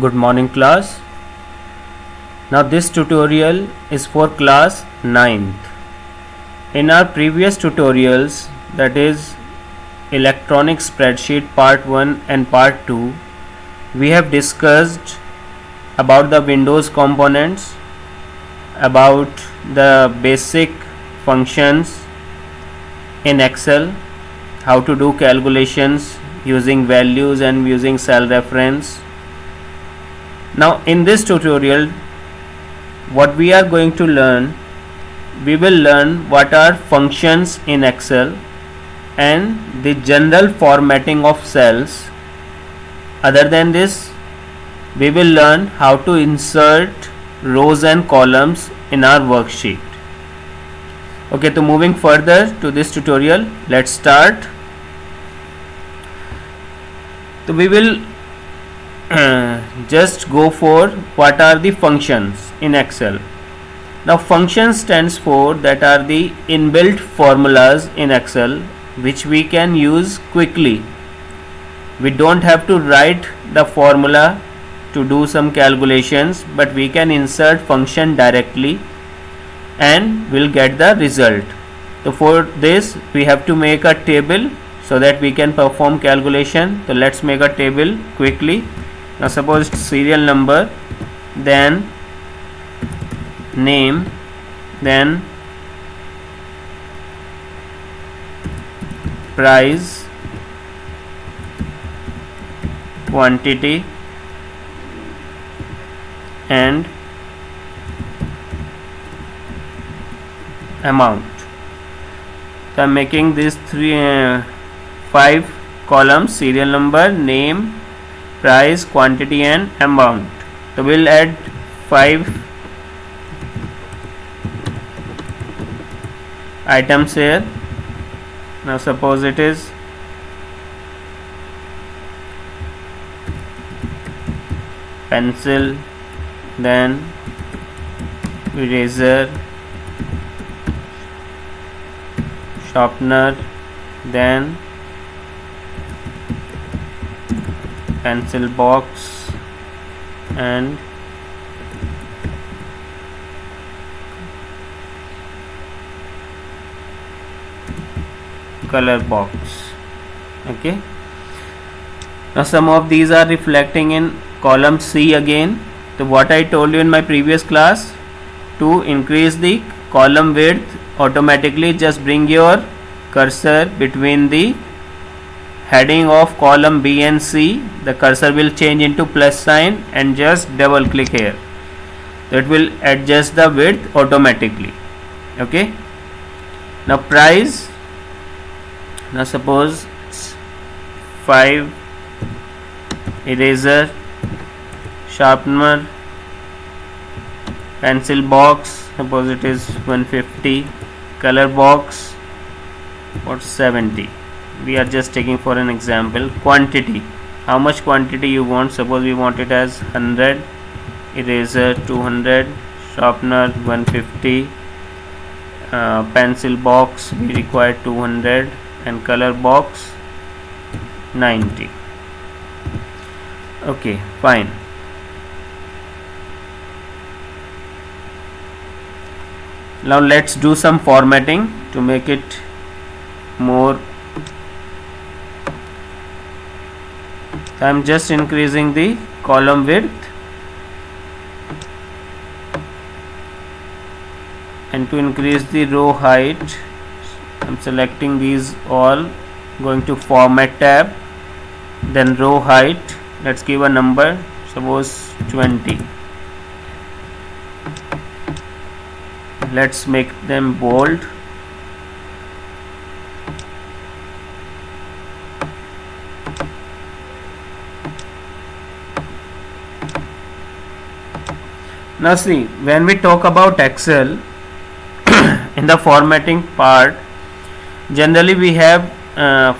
Good morning class. Now this tutorial is for class 9th. In our previous tutorials, that is electronic spreadsheet part 1 and part 2, we have discussed about the Windows components, about the basic functions in Excel, how to do calculations using values and using cell reference. Now in this tutorial, what we are going to learn, we will learn what are functions in Excel and the general formatting of cells. Other than this, we will learn how to insert rows and columns in our worksheet. Okay, so moving further to this tutorial, let's start. So we will just go for what are the functions in Excel. Now function stands for that are the inbuilt formulas in Excel which we can use quickly. We don't have to write the formula to do some calculations, but we can insert function directly and we'll get the result. So for this we have to make a table so that we can perform calculation. So let's make a table quickly. Now suppose serial number, then name, then price, quantity and amount. So I am making these 5 columns: serial number, name, price, quantity and amount. So we'll add 5 items here. Now suppose it is pencil, then eraser, sharpener, then pencil box and color box. Okay, now some of these are reflecting in column C again. So what I told you in my previous class, to increase the column width, automatically just bring your cursor between the heading of column B and C. The cursor will change into plus sign and just double click here. So it will adjust the width automatically. Okay, now price. Now suppose 5, eraser, sharpener, pencil box, suppose it is 150, color box for 70. We are just taking for an example. Quantity, how much quantity you want? Suppose we want it as 100, eraser 200, sharpener 150, pencil box we require 200 and color box 90. Okay, fine. Now let's do some formatting to make it more. I am just increasing the column width and to increase the row height, I am selecting these all, going to format tab, then row height, let's give a number, suppose 20. Let's make them bold. Now see, when we talk about Excel in the formatting part, generally we have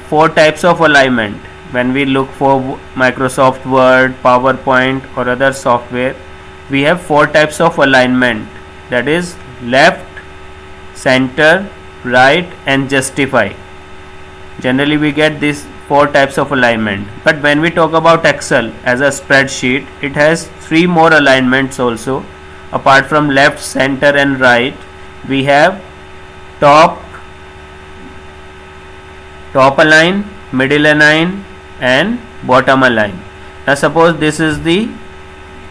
4 types of alignment. When we look for Microsoft Word, PowerPoint or other software, we have 4 types of alignment, that is left, center, right and justify. Generally we get these 4 types of alignment, but when we talk about Excel as a spreadsheet, it has 3 more alignments also. Apart from left, center and right, we have top align, middle align and bottom align. Now suppose this is the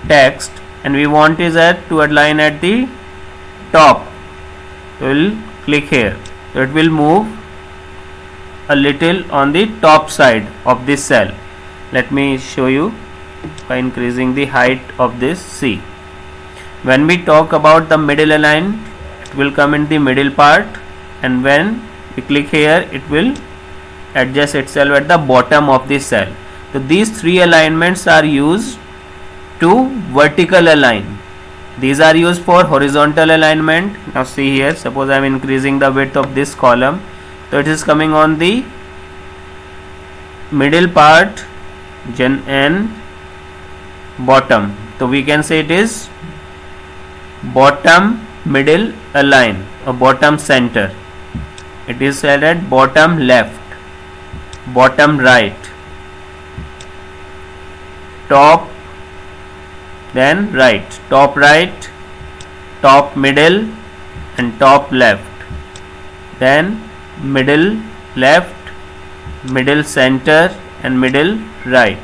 text and we want is to align at the top, so we will click here, so it will move a little on the top side of this cell. Let me show you by increasing the height of this. See, when we talk about the middle align, it will come in the middle part, and when we click here, it will adjust itself at the bottom of the cell. So these 3 alignments are used to vertical align. These are used for horizontal alignment. Now see here, suppose I am increasing the width of this column, so it is coming on the middle part and bottom. So we can say it is bottom middle align or bottom center. It is said at bottom left, bottom right, top then right, top right, top middle and top left, then middle left, middle center and middle right.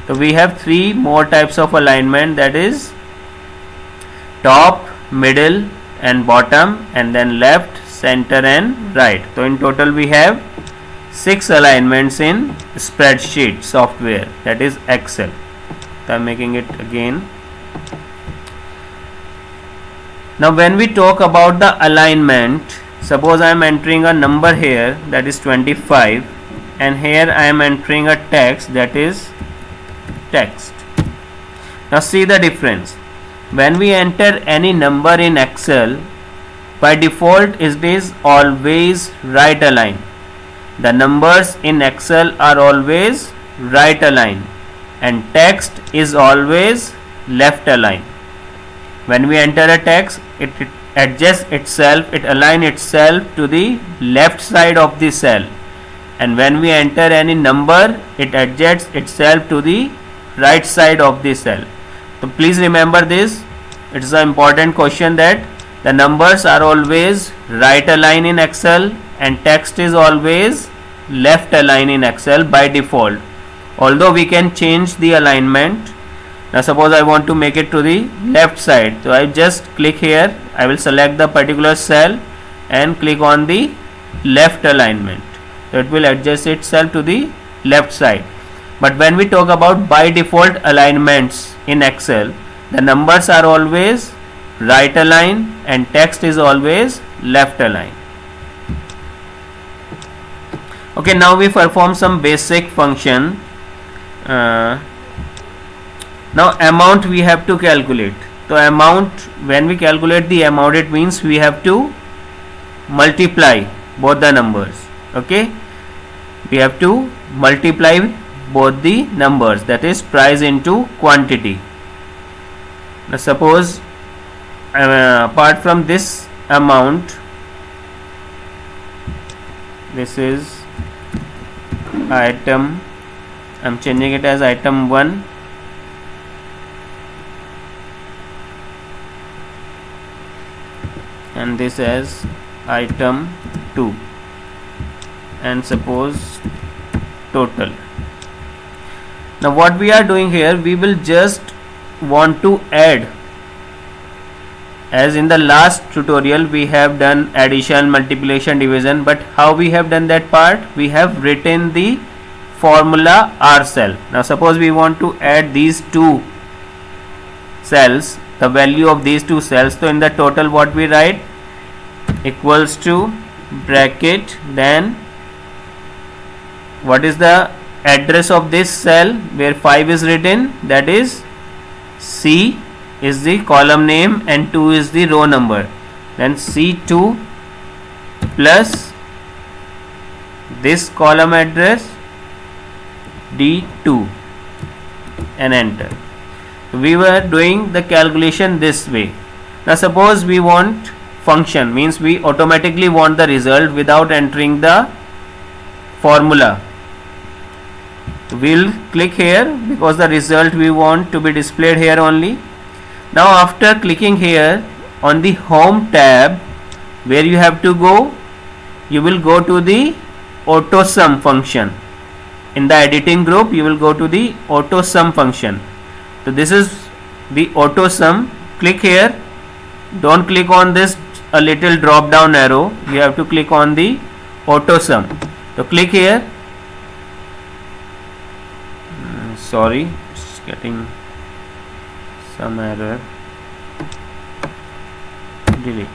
So we have 3 more types of alignment, that is top, middle and bottom, and then left, center and right. So in total we have 6 alignments in spreadsheet software, that is Excel. So I am making it again. Now when we talk about the alignment, suppose I am entering a number here, that is 25, and here I am entering a text, that is text. Now see the difference. When we enter any number in Excel, by default it is always right aligned. The numbers in Excel are always right aligned and text is always left aligned. When we enter a text, it adjusts itself, it aligns itself to the left side of the cell, and when we enter any number, it adjusts itself to the right side of the cell. So please remember this, it is an important question, that the numbers are always right aligned in Excel and text is always left aligned in Excel by default, although we can change the alignment. Now suppose I want to make it to the left side, so I just click here, I will select the particular cell and click on the left alignment, so it will adjust itself to the left side. But when we talk about by default alignments in Excel, the numbers are always right aligned and text is always left aligned. Okay, now we perform some basic function. Now amount we have to calculate. So amount, when we calculate the amount, it means we have to multiply both the numbers. Okay, we have to multiply both the numbers, that is price into quantity. Now suppose apart from this amount, this is item, I am changing it as item 1, and this as item 2, and suppose total. Now what we are doing here, we will just want to add, as in the last tutorial we have done addition, multiplication, division, but how we have done that part, we have written the formula R cell. Now suppose we want to add these 2 cells, the value of these 2 cells, so in the total what we write, equals to bracket, then what is the address of this cell where 5 is written, that is C is the column name and 2 is the row number, then C2 plus this column address D2 and enter. We were doing the calculation this way. Now suppose we want function, means we automatically want the result without entering the formula. We'll click here because the result we want to be displayed here only. Now after clicking here on the home tab, where you have to go, you will go to the AutoSum function. In the editing group you will go to the AutoSum function. So this is the AutoSum. Click here, don't click on this a little drop down arrow, you have to click on the AutoSum. So click here. Sorry, it's getting some error. Delete.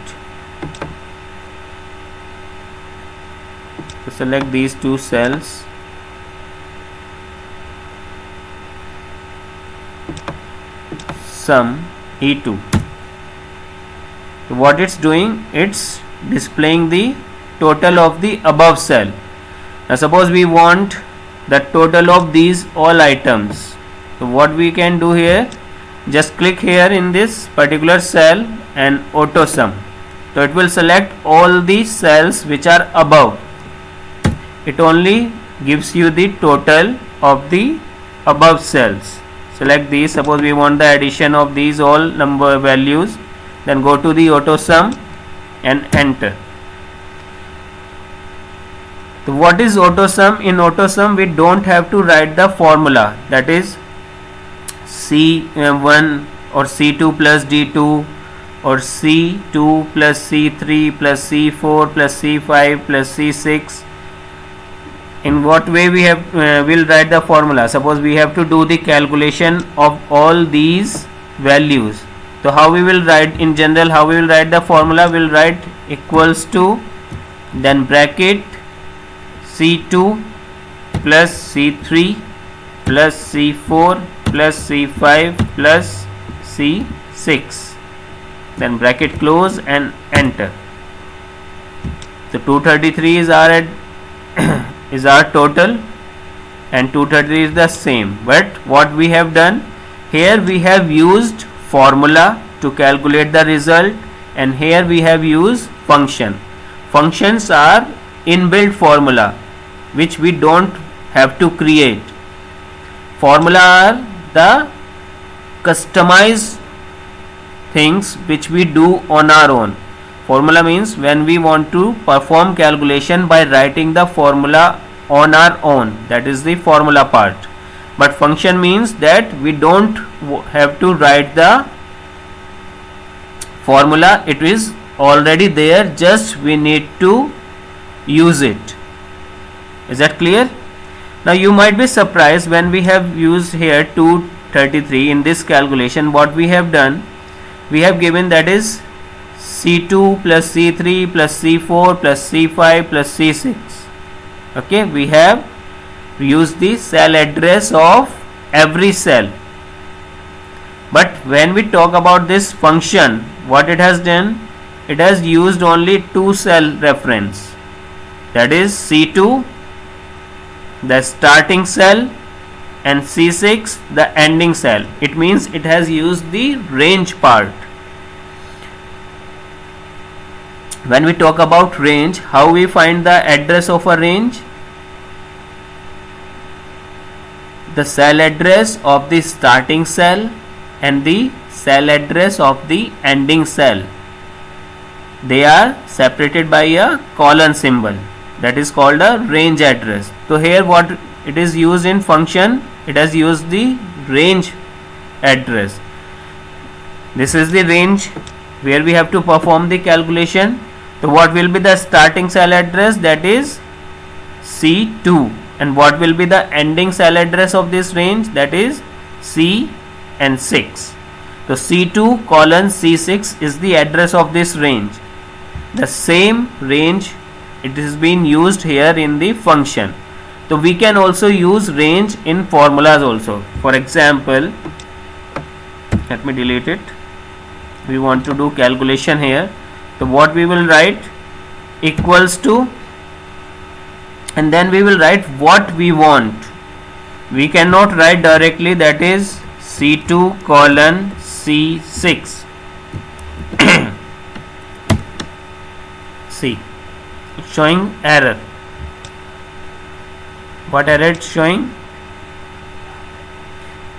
So select these two cells. Sum E2. So what it's doing, it's displaying the total of the above cell. Now suppose we want the total of these all items. So what we can do here, just click here in this particular cell and AutoSum. So it will select all the cells which are above. It only gives you the total of the above cells. Select these. Suppose we want the addition of these all number values, then go to the AutoSum and enter. So what is AutoSum? In AutoSum we don't have to write the formula, that is C1 or C2 plus D2 or C2 plus C3 plus C4 plus C5 plus C6. In what way we have will write the formula? Suppose we have to do the calculation of all these values. So how we will write in general, how we will write the formula? We'll write equals to, then bracket C2 plus C3 plus C4 plus C5 plus C6, then bracket close and enter. So 233 is our total and 233 is the same. But what we have done here, we have used formula to calculate the result, and here we have used function. Functions are inbuilt formula which we don't have to create. Formula are the customized things which we do on our own. Formula means when we want to perform calculation by writing the formula on our own, that is the formula part. But function means that we don't have to write the formula, it is already there, just we need to use it. Is that clear? Now you might be surprised when we have used here 233 in this calculation. What we have done, we have given that is C2 plus C3 plus C4 plus C5 plus C6. Okay, we have used the cell address of every cell. But when we talk about this function, what it has done, it has used only two cell reference, that is C2 the starting cell and C6 the ending cell. It means it has used the range part. When we talk about range, how we find the address of a range? The cell address of the starting cell and the cell address of the ending cell, they are separated by a colon symbol, that is called a range address. So here what it is used in function, it has used the range address. This is the range where we have to perform the calculation. So what will be the starting cell address? That is C2. And what will be the ending cell address of this range? That is C and 6. So C2 colon C6 is the address of this range. The same range it is being used here in the function. So we can also use range in formulas also. For example, let me delete it. We want to do calculation here. So what we will write, equals to, and then we will write what we want. We cannot write directly, that is C2 colon C6. See, it's showing error. What error it's showing?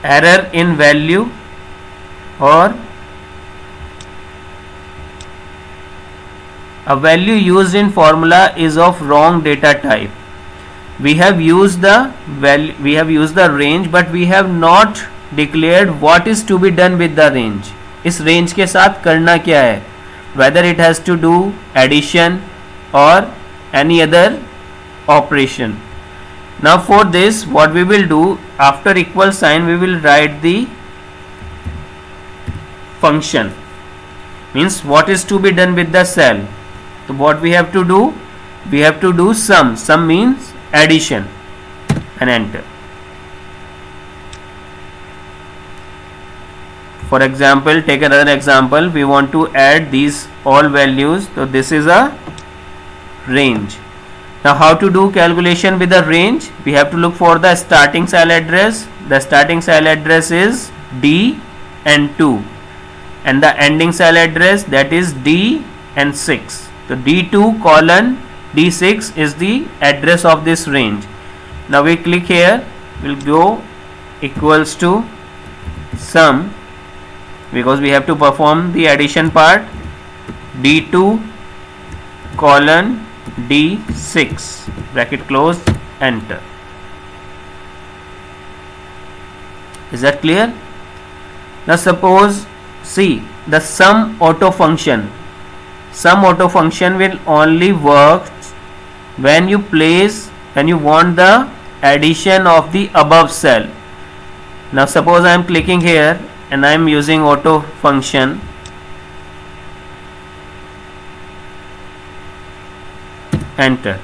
error in value or a value used in formula is of wrong data type. We have used the value, we have used the range, but we have not declared what is to be done with the range. इस range के साथ करना क्या है, whether it has to do addition or any other operation. Now for this, what we will do, after equal sign we will write the function, means what is to be done with the cell. So what we have to do, we have to do sum means addition, and enter. For example, take another example, we want to add these all values, so this is a range. Now how to do calculation with the range? We have to look for the starting cell address. The starting cell address is D and 2, and the ending cell address, that is D and 6. So D2 colon D6 is the address of this range. Now we click here, we'll go equals to sum, because we have to perform the addition part, D2 colon D6, bracket close, enter. Is that clear? Now suppose, see, the sum auto function will only work when you want the addition of the above cell. Now suppose I am clicking here and I am using auto function, enter,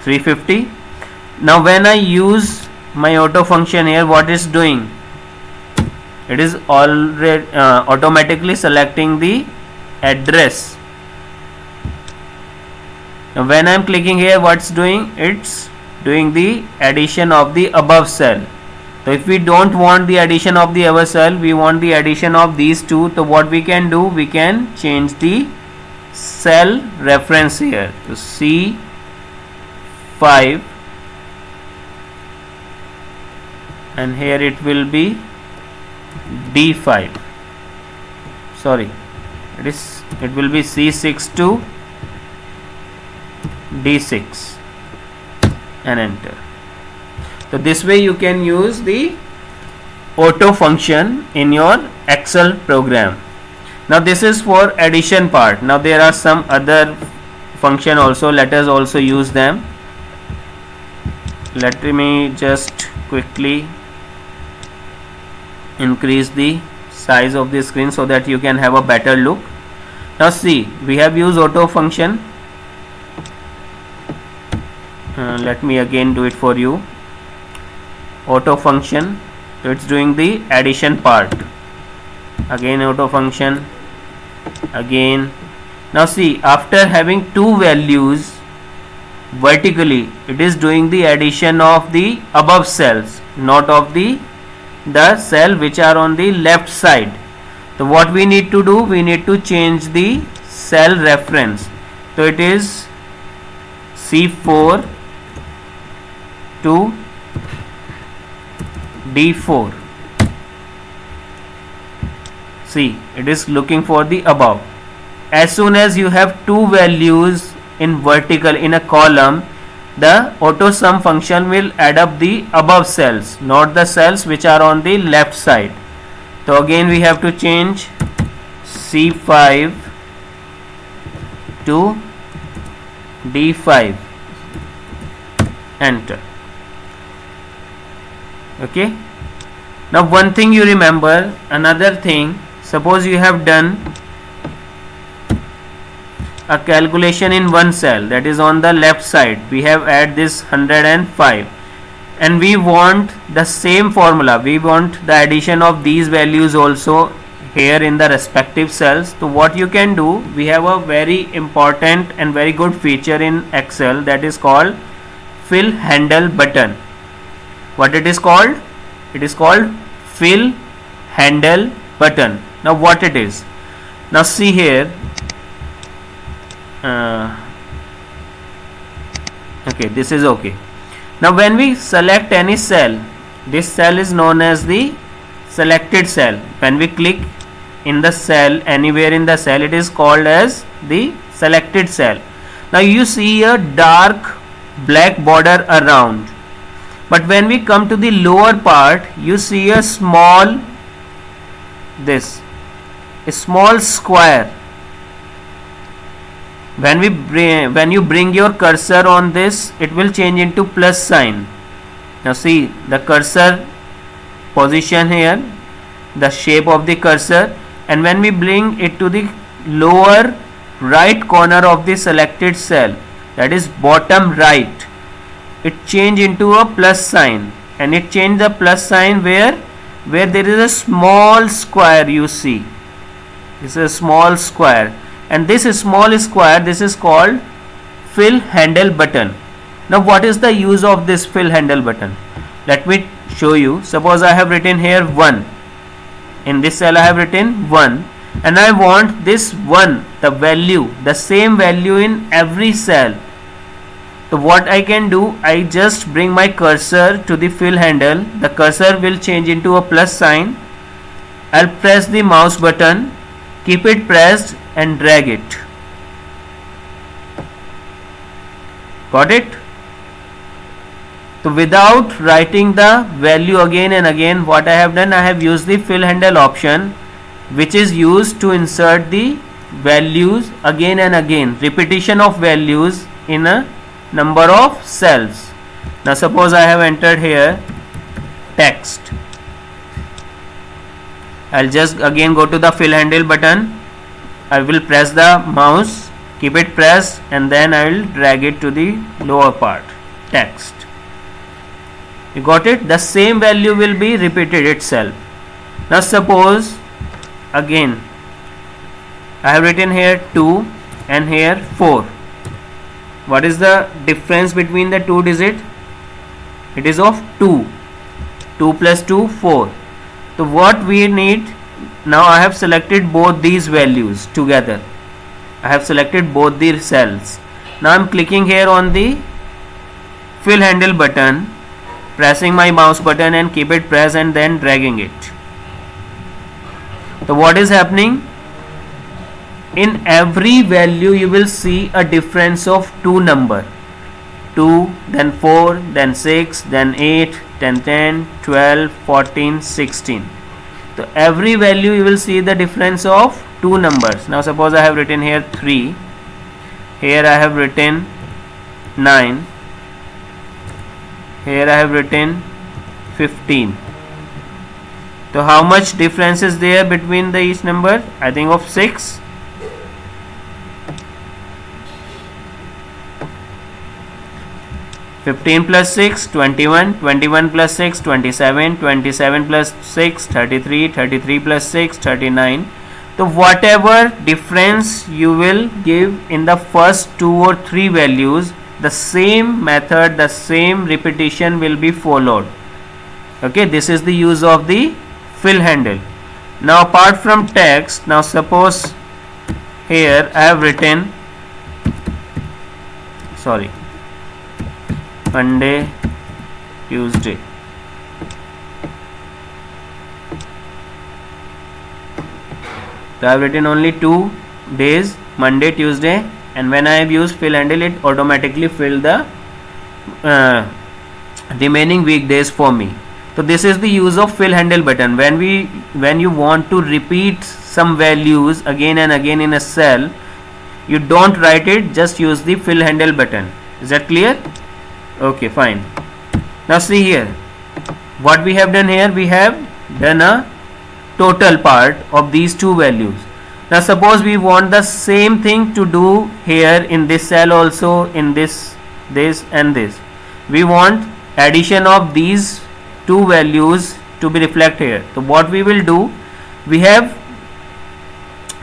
350. Now when I use my auto function here, what is doing? It is already automatically selecting the address. Now when I am clicking here, what's doing? It's doing the addition of the above cell. So if we don't want the addition of the above cell, we want the addition of these two. So what we can do, we can change the cell reference here to C5, and here it will be D5. Sorry, it will be C6 to D6, and enter. So this way you can use the auto function in your Excel program. Now this is for addition part. Now there are some other function also, let us also use them. Let me just quickly increase the size of the screen so that you can have a better look. Now see, we have used auto function. Let me again do it for you. Auto function, so it's doing the addition part. Again auto function, again. Now see, after having two values vertically, it is doing the addition of the above cells, not of the cell which are on the left side. So what we need to do, we need to change the cell reference. So it is C4 to D4. See, it is looking for the above. As soon as you have two values in vertical in a column, the auto sum function will add up the above cells, not the cells which are on the left side. So again we have to change C5 to D5, enter. Okay. Now one thing you remember, another thing, suppose you have done a calculation in one cell, that is on the left side, we have add this 105, and we want the same formula, we want the addition of these values also here in the respective cells. So what you can do, we have a very important and very good feature in Excel, that is called fill handle button. What it is called? It is called fill handle button. Now what it is? Now see here, okay, this is okay. Now when we select any cell, this cell is known as the selected cell. When we click in the cell, anywhere in the cell, it is called as the selected cell. Now you see a dark black border around, but when we come to the lower part, you see a small square. When you bring your cursor on this, it will change into plus sign. Now see the cursor position here, the shape of the cursor, and when we bring it to the lower right corner of the selected cell, that is bottom right, it change into a plus sign, and it change the plus sign where there is a small square. You see, this is a small square, and this small square, this is called fill handle button. Now what is the use of this fill handle button? Let me show you. Suppose I have written here 1. In this cell I have written 1, and I want this 1, the same value in every cell. So what I can do, I just bring my cursor to the fill handle, the cursor will change into a plus sign. I'll press the mouse button, keep it pressed and drag it. Got it? So without writing the value again and again, what I have done, I have used the fill handle option, which is used to insert the values again and again, repetition of values in a number of cells. Now suppose I have entered here text. I'll just again go to the fill handle button. I will press the mouse, keep it pressed, and then I will drag it to the lower part, text. You got it? The same value will be repeated itself. Now suppose again I have written here 2 and here 4. What is the difference between the two digits? It is of 2. 2 plus 2, 4. So what we need, now I have selected both these values together. I have selected both the cells. Now I am clicking here on the fill handle button, pressing my mouse button and keep it pressed and then dragging it. So what is happening? In every value you will see a difference of 2 number. 2, then 4, then 6, then 8, then 10, 12, 14, 16. So every value you will see the difference of 2 numbers. Now suppose I have written here 3. Here I have written 9. Here I have written 15. So how much difference is there between the each number? I think of 6. 15 plus 6, 21, 21 plus 6, 27, 27 plus 6, 33, 33 plus 6, 39. So whatever difference you will give in the first 2 or 3 values, the same method, the same repetition will be followed. Okay, this is the use of the fill handle. Now apart from text, now suppose here I have written, Monday, Tuesday. So I have written only 2 days, Monday, Tuesday, and when I have used fill handle, it automatically filled the remaining weekdays for me. So this is the use of fill handle button. When you want to repeat some values again and again in a cell, you don't write it, just use the fill handle button. Is that clear? Okay, fine. Now see here, what we have done here, we have done a total part of these 2 values. Now suppose we want the same thing to do here in this cell also, in this and this. We want addition of these 2 values to be reflected here. So what we will do, we have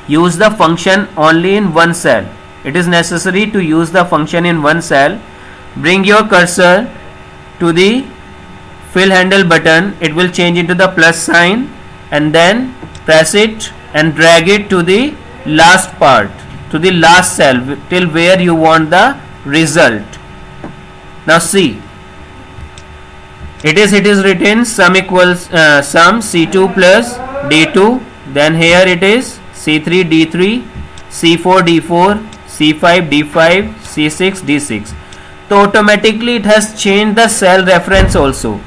used the function only in one cell. It is necessary to use the function in one cell. Bring your cursor to the fill handle button, it will change into the plus sign, and then press it and drag it to the last part, to the last cell till where you want the result. Now see, it is written sum equals sum C2 plus D2, then here it is C3 D3, C4 D4, C5 D5, C6 D6. So automatically it has changed the cell reference also.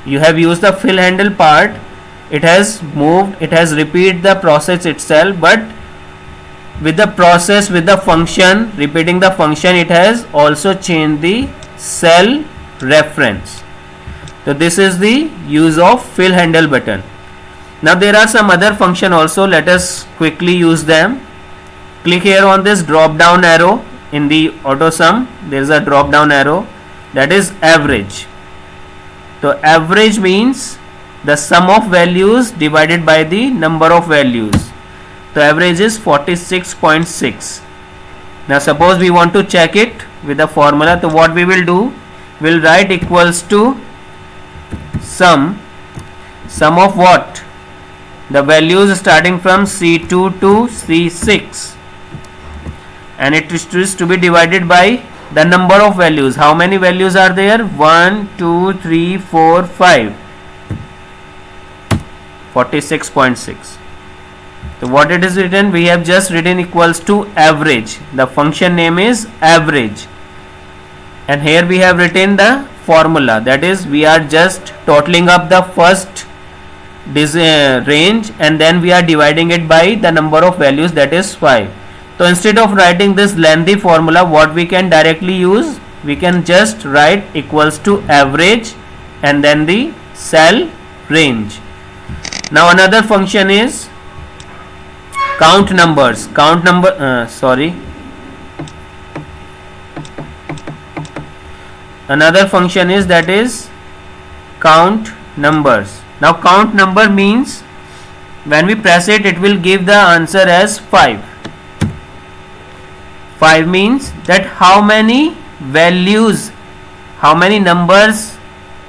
You have used the fill handle part, it has moved, it has repeated the process itself, but with the process, with the function, repeating the function, it has also changed the cell reference. So this is the use of fill handle button. Now there are some other function also, let us quickly use them. Click here on this drop down arrow in the auto sum. There is a drop down arrow, that is average. So average means the sum of values divided by the number of values. So average is 46.6. Now suppose we want to check it with the formula. So what we will do, we will write equals to sum of what? The values starting from C2 to C6, and it is to be divided by the number of values. How many values are there? 1, 2, 3, 4, 5. 46.6. So what it is written? We have just written equals to average. The function name is average, and here we have written the formula, that is we are just totaling up the first range and then we are dividing it by the number of values, that is 5. So instead of writing this lengthy formula, what we can directly use, we can just write equals to average and then the cell range. Now another function is count numbers. Another function is, that is count numbers. Now count number means when we press it, it will give the answer as 5. 5 means that how many values, how many numbers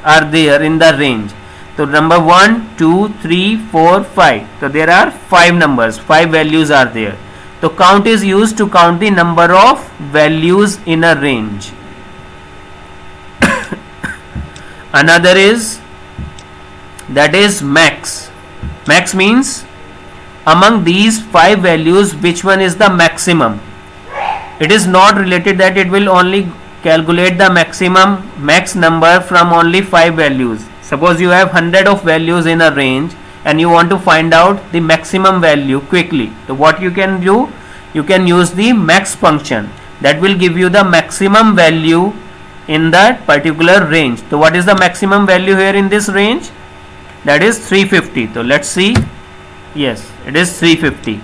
are there in the range. So number 1, 2, 3, 4, 5. So there are 5 numbers, 5 values are there. So count is used to count the number of values in a range. Another is, that is max. Max means among these 5 values which one is the maximum. It is not related that it will only calculate the max number from only 5 values. Suppose you have 100 of values in a range and you want to find out the maximum value quickly. So what you can do, you can use the max function, that will give you the maximum value in that particular range. So what is the maximum value here in this range? That is 350. So let's see. Yes, it is 350.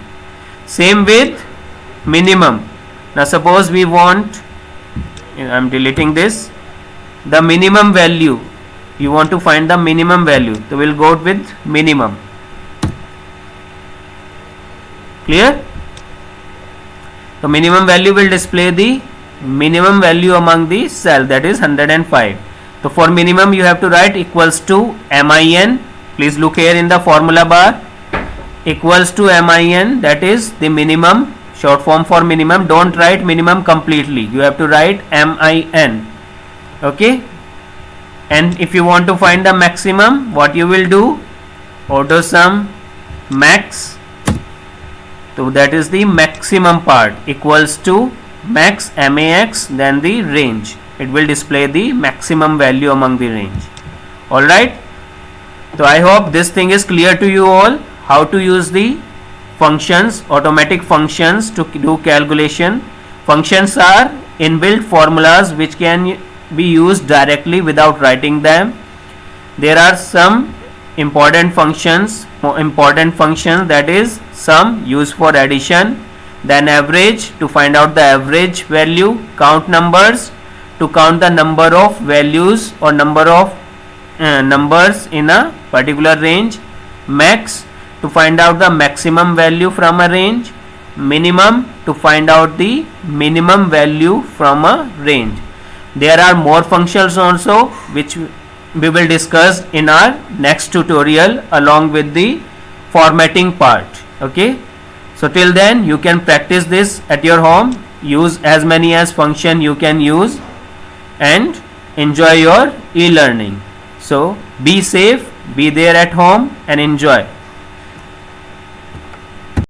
Same with minimum. Now suppose we want, I am deleting this, the minimum value. You want to find the minimum value, so we will go with minimum. Clear? So minimum value will display the minimum value among the cell, that is 105. So for minimum you have to write equals to min. Please look here in the formula bar, equals to min, that is the minimum, short form for minimum. Don't write minimum completely, you have to write min. Okay. And if you want to find the maximum, what you will do, auto sum max. So that is the maximum part, equals to max, max, then the range. It will display the maximum value among the range. Alright. So I hope this thing is clear to you all, how to use the functions, automatic functions to do calculation. Functions are inbuilt formulas which can be used directly without writing them. There are some important functions, that is sum used for addition, then average to find out the average value, count numbers to count the number of values or number of numbers in a particular range, max to find out the maximum value from a range, minimum to find out the minimum value from a range. There are more functions also which we will discuss in our next tutorial along with the formatting part. Okay, so till then you can practice this at your home, use as many as function you can use and enjoy your e-learning. So be safe, be there at home and enjoy.